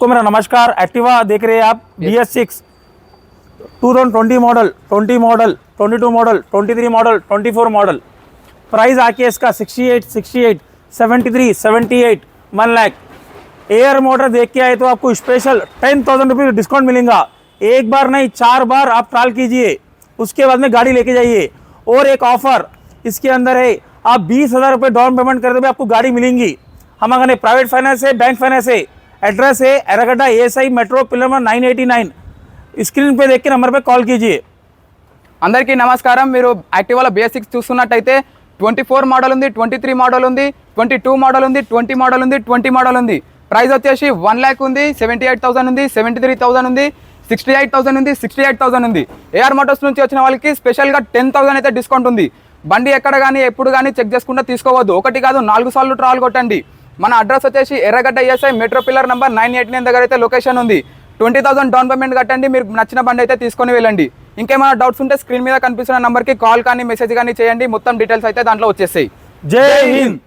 सबको मेरा नमस्कार। एक्टिवा देख रहे हैं आप, BS6 2020 model, 20 model, 22 model, 23 model, 24 model. Price आके इसका 68, 73, 78, 1 लाख। एयर मोटर देख के आए तो आपको स्पेशल 10,000 रुपये डिस्काउंट मिलेगा। एक बार नहीं 4 बार आप ट्रायल कीजिए, उसके बाद में गाड़ी लेके जाइए। और एक ऑफर इसके अंदर है, आप 20,000 रुपये डाउन पेमेंट कर दे आपको गाड़ी मिलेंगी। हमारे प्राइवेट फाइनेंस है, बैंक फाइनेंस है। एड्रेस है एर्रगड्डा ASI metro pillar number 989। Screen pay देख के नंबर पे कॉल कीजिए। అందరికీ నమస్కారం। మీరు యాక్టివాలో BS6 చూస్తున్నట్టయితే 24 మోడల్ ఉంది, 23 మోడల్ ఉంది, 22 మోడల్ ఉంది, 20 మోడల్ ఉంది, 20 మోడల్ ఉంది। ప్రైస్ వచ్చేసి 1 లాక్ ఉంది, 78,000 ఉంది, 73,000 ఉంది, 68,000 ఉంది, 68,000 ఉంది। AR మోటార్స్ నుంచి వచ్చిన వాళ్ళకి స్పెషల్గా 10,000 అయితే డిస్కౌంట్ ఉంది। బండి ఎక్కడ కానీ ఎప్పుడు కానీ చెక్ చేసుకుంటూ తీసుకోవద్దు। ఒకటి కాదు 4 సార్లు ట్రాయల్ కొట్టండి। మన అడ్రస్ వచ్చేసి ఎర్రగడ్డ ASI మెట్రో పిల్లర్ నెంబర్ 989 దగ్గర అయితే లొకేషన్ ఉంది। 20,000 డౌన్ పేమెంట్ కట్టండి, మీరు నచ్చిన బండి అయితే తీసుకొని వెళ్ళండి। ఇంకేమైనా డౌట్స్ ఉంటే స్క్రీన్ మీద కనిపిస్తున్న నెంబర్కి కాల్ కానీ మెసేజ్ కానీ చేయండి, మొత్తం డీటెయిల్స్ అయితే దాంట్లో వచ్చేస్తాయి। జై హింద్।